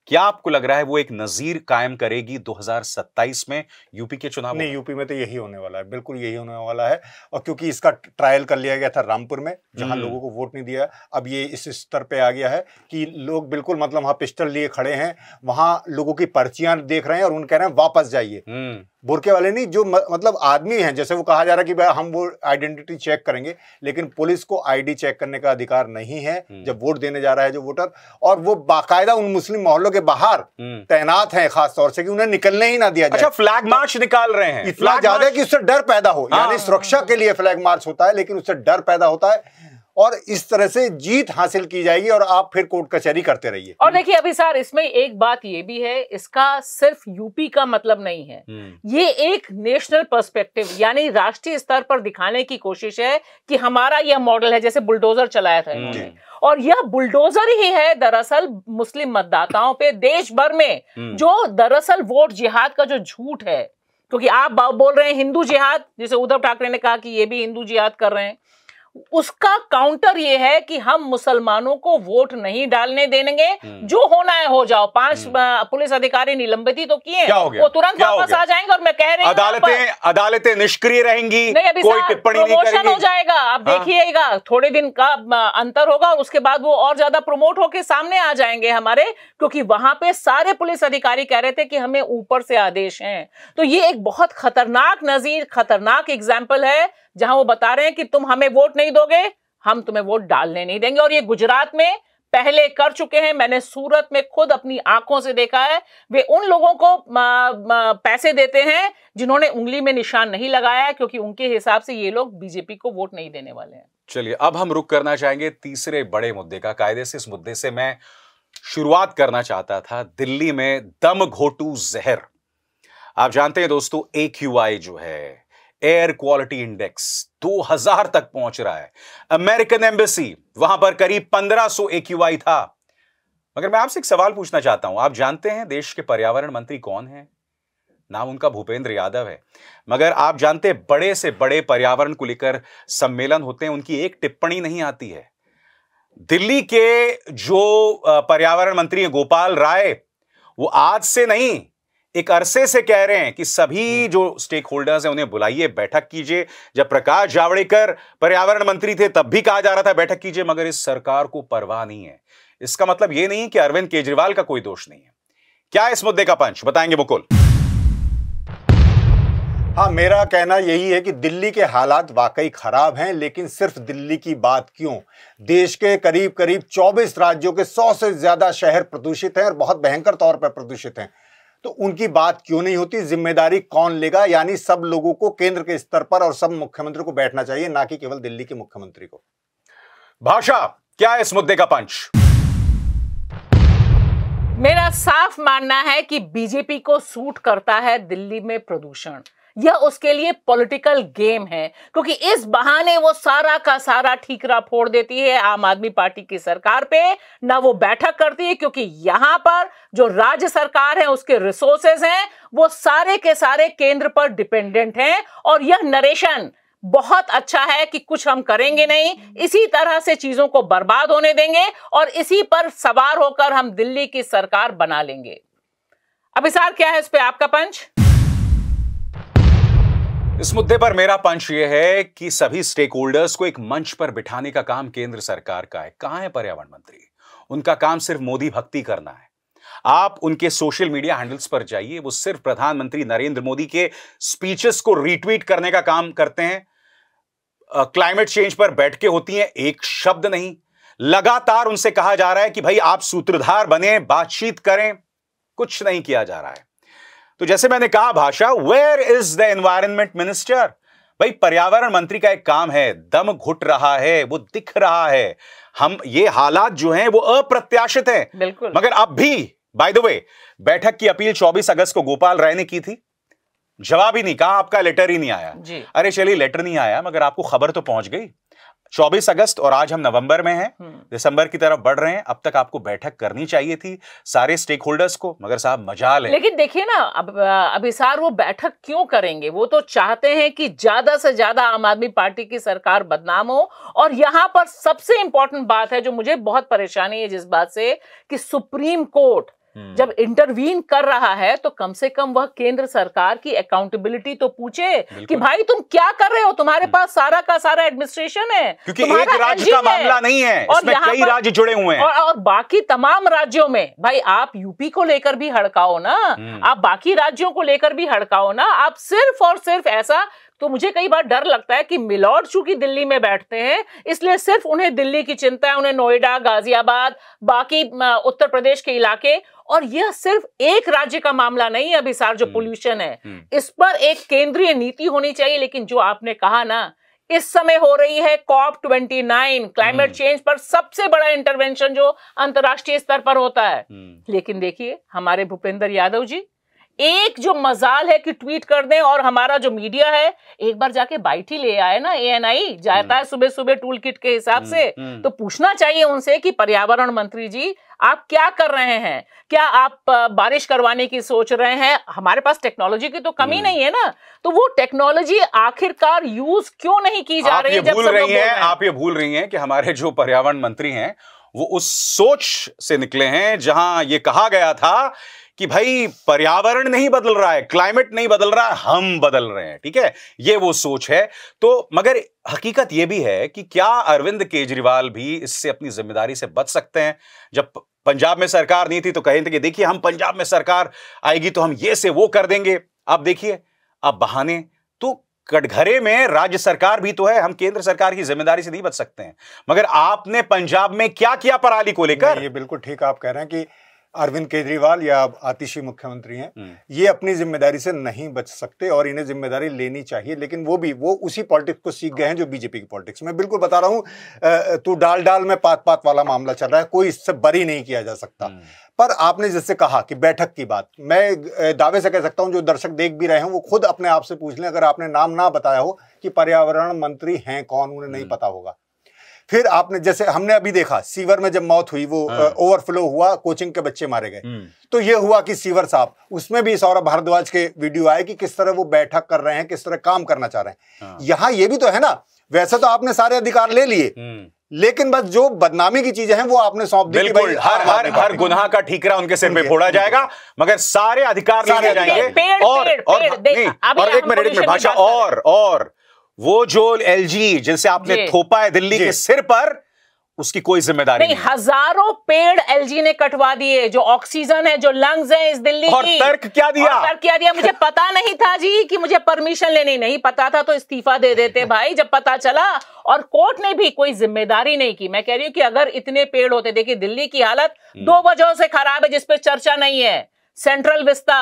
क्या आपको लग रहा है वो एक नजीर कायम करेगी 2027 में यूपी के चुनाव? नहीं, यूपी में तो यही होने वाला है, बिल्कुल यही होने वाला है। और क्योंकि इसका ट्रायल कर लिया गया था रामपुर में, जहां लोगों को वोट नहीं दिया, अब ये इस स्तर पे आ गया है कि लोग बिल्कुल, मतलब वहां पिस्टल लिए खड़े हैं, वहां लोगों की पर्चियां देख रहे हैं और उन कह रहे हैं वापस जाइए। बुरके वाले नहीं, जो मतलब आदमी हैं, जैसे वो कहा जा रहा है कि भाई हम वो आइडेंटिटी चेक करेंगे, लेकिन पुलिस को आईडी चेक करने का अधिकार नहीं है जब वोट देने जा रहा है जो वोटर। और वो बाकायदा उन मुस्लिम मोहल्लों के बाहर तैनात हैं, खास तौर से कि उन्हें निकलने ही ना दिया जाए। अच्छा, फ्लैग मार्च निकाल रहे हैं, इतना ज्यादा कि उससे डर पैदा हो। यानी सुरक्षा के लिए फ्लैग मार्च होता है, लेकिन उससे डर पैदा होता है। और इस तरह से जीत हासिल की जाएगी और आप फिर कोर्ट कचहरी करते रहिए। और देखिए अभिसार, इसमें एक बात ये भी है, इसका सिर्फ यूपी का मतलब नहीं है, ये एक नेशनल पर्सपेक्टिव यानी राष्ट्रीय स्तर पर दिखाने की कोशिश है कि हमारा यह मॉडल है। जैसे बुलडोजर चलाया था इन्होंने, और यह बुलडोजर ही है दरअसल मुस्लिम मतदाताओं पे देश भर में, जो दरअसल वोट जिहाद का जो झूठ है, क्योंकि आप बोल रहे हैं हिंदू जिहाद, जैसे उद्धव ठाकरे ने कहा कि ये भी हिंदू जिहाद कर रहे हैं, उसका काउंटर ये है कि हम मुसलमानों को वोट नहीं डालने देंगे, जो होना है हो जाओ। 5 पुलिस अधिकारी निलंबित तो किए, वो तुरंत वापस आ जाएंगे। और मैं कह रही हूं अदालतें निष्क्रिय रहेंगी, नहीं, कोई टिप्पणी नहीं करेंगी, हो जाएगा। आप देखिएगा, थोड़े दिन का अंतर होगा और उसके बाद वो और ज्यादा प्रमोट होकर सामने आ जाएंगे हमारे, क्योंकि वहां पे सारे पुलिस अधिकारी कह रहे थे कि हमें ऊपर से आदेश हैं। तो ये एक बहुत खतरनाक नजीर, खतरनाक एग्जाम्पल है, जहां वो बता रहे हैं कि तुम हमें वोट नहीं दोगे, हम तुम्हें वोट डालने नहीं देंगे। और ये गुजरात में पहले कर चुके हैं, मैंने सूरत में खुद अपनी आंखों से देखा है। वे उन लोगों को पैसे देते हैं जिन्होंने उंगली में निशान नहीं लगाया, क्योंकि उनके हिसाब से ये लोग बीजेपी को वोट नहीं देने वाले हैं। चलिए, अब हम रुक करना चाहेंगे तीसरे बड़े मुद्दे का। कायदे से इस मुद्दे से मैं शुरुआत करना चाहता था। दिल्ली में दम घोटू जहर। आप जानते हैं दोस्तों, AQI जो है, एयर क्वालिटी इंडेक्स 2000 तक पहुंच रहा है। अमेरिकन एम्बेसी, वहां पर करीब 1500 AQI था। मगर मैं आपसे एक सवाल पूछना चाहता हूं, आप जानते हैं देश के पर्यावरण मंत्री कौन है? नाम उनका भूपेंद्र यादव है। मगर आप जानते हैं, बड़े से बड़े पर्यावरण को लेकर सम्मेलन होते हैं, उनकी एक टिप्पणी नहीं आती है। दिल्ली के जो पर्यावरण मंत्री हैं गोपाल राय, वो आज से नहीं, एक अरसे से कह रहे हैं कि सभी जो स्टेक होल्डर्स हैं उन्हें बुलाइए, बैठक कीजिए। जब प्रकाश जावड़ेकर पर्यावरण मंत्री थे तब भी कहा जा रहा था बैठक कीजिए, मगर इस सरकार को परवाह नहीं है। इसका मतलब यह नहीं कि अरविंद केजरीवाल का कोई दोष नहीं है। क्या इस मुद्दे का पंच बताएंगे मुकुल? हाँ, मेरा कहना यही है कि दिल्ली के हालात वाकई खराब हैं, लेकिन सिर्फ दिल्ली की बात क्यों, देश के करीब करीब 24 राज्यों के 100 से ज्यादा शहर प्रदूषित हैं और बहुत भयंकर तौर पर प्रदूषित हैं। तो उनकी बात क्यों नहीं होती? जिम्मेदारी कौन लेगा? यानी सब लोगों को केंद्र के स्तर पर और सब मुख्यमंत्री को बैठना चाहिए, ना कि केवल दिल्ली के मुख्यमंत्री को। भाषा, क्या है इस मुद्दे का पंच? मेरा साफ मानना है कि बीजेपी को सूट करता है दिल्ली में प्रदूषण। यह उसके लिए पॉलिटिकल गेम है, क्योंकि इस बहाने वो सारा का सारा ठीकरा फोड़ देती है आम आदमी पार्टी की सरकार पे। ना वो बैठक करती है, क्योंकि यहां पर जो राज्य सरकार है उसके रिसोर्सेज हैं वो सारे के सारे केंद्र पर डिपेंडेंट हैं। और यह नरेशन बहुत अच्छा है कि कुछ हम करेंगे नहीं, इसी तरह से चीजों को बर्बाद होने देंगे और इसी पर सवार होकर हम दिल्ली की सरकार बना लेंगे। अभिसार, क्या है इस पे आपका पंच? इस मुद्दे पर मेरा पंच यह है कि सभी स्टेक होल्डर्स को एक मंच पर बिठाने का काम केंद्र सरकार का है। कहां है पर्यावरण मंत्री? उनका काम सिर्फ मोदी भक्ति करना है। आप उनके सोशल मीडिया हैंडल्स पर जाइए, वो सिर्फ प्रधानमंत्री नरेंद्र मोदी के स्पीचेस को रीट्वीट करने का काम करते हैं। क्लाइमेट चेंज पर बैठकें होती हैं, एक शब्द नहीं। लगातार उनसे कहा जा रहा है कि भाई आप सूत्रधार बने, बातचीत करें, कुछ नहीं किया जा रहा है। तो जैसे मैंने कहा, भाषा, where is the environment minister? भाई पर्यावरण मंत्री का एक काम है, दम घुट रहा है, वो दिख रहा है। हम ये हालात जो हैं वो अप्रत्याशित हैं, बिल्कुल। मगर अब भी, बाय द वे, बैठक की अपील 24 अगस्त को गोपाल राय ने की थी, जवाब ही नहीं, कहा आपका लेटर ही नहीं आया। अरे चलिए, लेटर नहीं आया मगर आपको खबर तो पहुंच गई। 24 अगस्त और आज हम नवंबर में हैं, दिसंबर की तरफ बढ़ रहे हैं। अब तक आपको बैठक करनी चाहिए थी सारे स्टेक होल्डर्स को, मगर साहब मजाल है। लेकिन देखिए ना, अब अभिसार वो बैठक क्यों करेंगे? वो तो चाहते हैं कि ज्यादा से ज्यादा आम आदमी पार्टी की सरकार बदनाम हो। और यहां पर सबसे इंपॉर्टेंट बात है जो मुझे बहुत परेशानी है जिस बात से, कि सुप्रीम कोर्ट जब इंटरवीन कर रहा है तो कम से कम वह केंद्र सरकार की अकाउंटेबिलिटी तो पूछे कि भाई तुम क्या कर रहे हो, तुम्हारे पास सारा का सारा एडमिनिस्ट्रेशन है, क्योंकि एक राज्य का मामला नहीं है, इसमें कई राज्य जुड़े हुए हैं। और बाकी तमाम राज्यों में, भाई आप यूपी को लेकर भी हड़काओ ना, आप बाकी राज्यों को लेकर भी हड़काओ ना। आप सिर्फ और सिर्फ ऐसा, तो मुझे कई बार डर लगता है कि मिलॉर्ड चूंकि दिल्ली में बैठते हैं इसलिए सिर्फ उन्हें दिल्ली की चिंता है, उन्हें नोएडा, गाजियाबाद, बाकी उत्तर प्रदेश के इलाके। और यह सिर्फ एक राज्य का मामला नहीं है अभिसार, जो पोल्यूशन है, इस पर एक केंद्रीय नीति होनी चाहिए। लेकिन जो आपने कहा ना, इस समय हो रही है COP29 क्लाइमेट चेंज पर सबसे बड़ा इंटरवेंशन जो अंतर्राष्ट्रीय स्तर पर होता है। लेकिन देखिए हमारे भूपेंद्र यादव जी एक जो मजाल है कि ट्वीट कर दें, और हमारा जो मीडिया है एक बार जाके बाइट ही ले आए ना, ANI जाता है सुबह सुबह टूल किट के हिसाब से, तो पूछना चाहिए उनसे कि पर्यावरण मंत्री जी आप क्या कर रहे हैं, क्या आप बारिश करवाने की सोच रहे हैं? हमारे पास टेक्नोलॉजी की तो कमी नहीं है ना, तो वो टेक्नोलॉजी आखिरकार यूज क्यों नहीं की जा रही है? आप ये भूल रही हैं कि हमारे जो पर्यावरण मंत्री हैं वो उस सोच से निकले हैं जहां ये कहा गया था कि भाई पर्यावरण नहीं बदल रहा है, क्लाइमेट नहीं बदल रहा है, हम बदल रहे हैं। ठीक है, ये वो सोच है। तो मगर हकीकत ये भी है कि क्या अरविंद केजरीवाल भी इससे अपनी जिम्मेदारी से बच सकते हैं? जब पंजाब में सरकार नहीं थी तो कहे थे कि देखिए हम पंजाब में सरकार आएगी तो हम ये से वो कर देंगे। अब देखिए, अब बहाने तो कटघरे में राज्य सरकार भी तो है, हम केंद्र सरकार की जिम्मेदारी से नहीं बच सकते हैं। मगर आपने पंजाब में क्या किया पराली को लेकर? ये बिल्कुल ठीक आप कह रहे हैं कि अरविंद केजरीवाल या आतिशी मुख्यमंत्री हैं, ये अपनी जिम्मेदारी से नहीं बच सकते और इन्हें जिम्मेदारी लेनी चाहिए। लेकिन वो उसी पॉलिटिक्स को सीख गए हैं जो बीजेपी की पॉलिटिक्स। मैं बिल्कुल बता रहा हूं, तू डाल डाल में पात पात वाला मामला चल रहा है, कोई इससे बरी नहीं किया जा सकता। पर आपने जैसे कहा कि बैठक की बात, मैं दावे से कह सकता हूं, जो दर्शक देख भी रहे हैं वो खुद अपने आप से पूछ लें, अगर आपने नाम ना बताया हो कि पर्यावरण मंत्री हैं कौन, उन्हें नहीं पता होगा। फिर आपने जैसे हमने अभी देखा सीवर में जब मौत हुई, वो ओवरफ्लो हुआ, कोचिंग के बच्चे मारे गए, तो ये हुआ कि सीवर साहब, उसमें भी सौरभ भारद्वाज के वीडियो आए कि किस तरह वो बैठक कर रहे हैं, किस तरह काम करना चाह रहे हैं। यहाँ ये भी तो है ना, वैसे तो आपने सारे अधिकार ले लिए, लेकिन बस जो बदनामी की चीजें हैं वो आपने सौंप दी। बिल्कुल, हर गुनाह का ठीकरा उनके सिर पे फोड़ा जाएगा, मगर सारे अधिकार ले जाएंगे। और एक मिनट भाषा, और वो जो LG जिनसे आपने थोपा है दिल्ली के सिर पर, उसकी कोई जिम्मेदारी नहीं। हजारों पेड़ LG ने कटवा दिए, जो ऑक्सीजन है, जो लंग्स है इस दिल्ली और की। तर्क क्या दिया? मुझे पता नहीं था जी कि मुझे परमिशन लेनी, नहीं पता था तो इस्तीफा दे देते भाई जब पता चला। और कोर्ट ने भी कोई जिम्मेदारी नहीं की। मैं कह रही हूं कि अगर इतने पेड़ होते, देखिए दिल्ली की हालत 2 वजहों से खराब है जिसपे चर्चा नहीं है। सेंट्रल विस्ता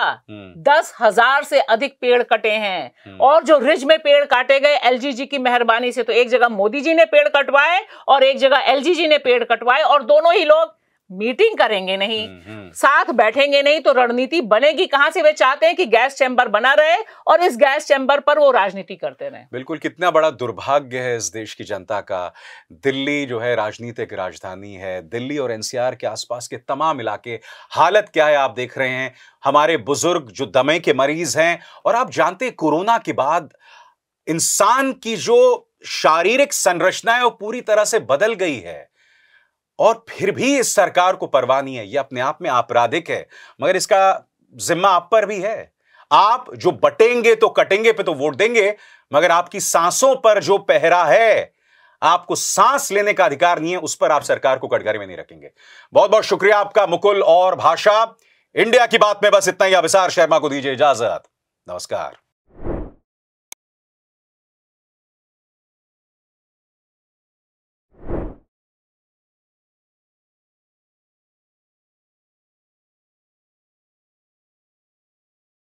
10,000 से अधिक पेड़ कटे हैं, और जो रिज में पेड़ काटे गए LG जी की मेहरबानी से, तो एक जगह मोदी जी ने पेड़ कटवाए और एक जगह LG जी ने पेड़ कटवाए, और दोनों ही लोग मीटिंग करेंगे नहीं, साथ बैठेंगे नहीं, तो रणनीति बनेगी कहां से? वे चाहते हैं कि गैस चैम्बर बना रहे और इस गैस चैम्बर पर वो राजनीति करते रहे। बिल्कुल, कितना बड़ा दुर्भाग्य है इस देश की जनता का। दिल्ली जो है राजनीतिक राजधानी है, दिल्ली और NCR के आसपास के तमाम इलाके, हालत क्या है आप देख रहे हैं। हमारे बुजुर्ग जो दमे के मरीज हैं, और आप जानते हैं कोरोना के बाद इंसान की जो शारीरिक संरचना है वो पूरी तरह से बदल गई है, और फिर भी इस सरकार को परवाह नहीं है। यह अपने आप में आपराधिक है, मगर इसका जिम्मा आप पर भी है। आप जो बटेंगे तो कटेंगे पे तो वोट देंगे, मगर आपकी सांसों पर जो पहरा है, आपको सांस लेने का अधिकार नहीं है, उस पर आप सरकार को कटघरे में नहीं रखेंगे। बहुत बहुत शुक्रिया आपका मुकुल और भाषा। इंडिया की बात में बस इतना ही। अभिसार शर्मा को दीजिए इजाजत। नमस्कार।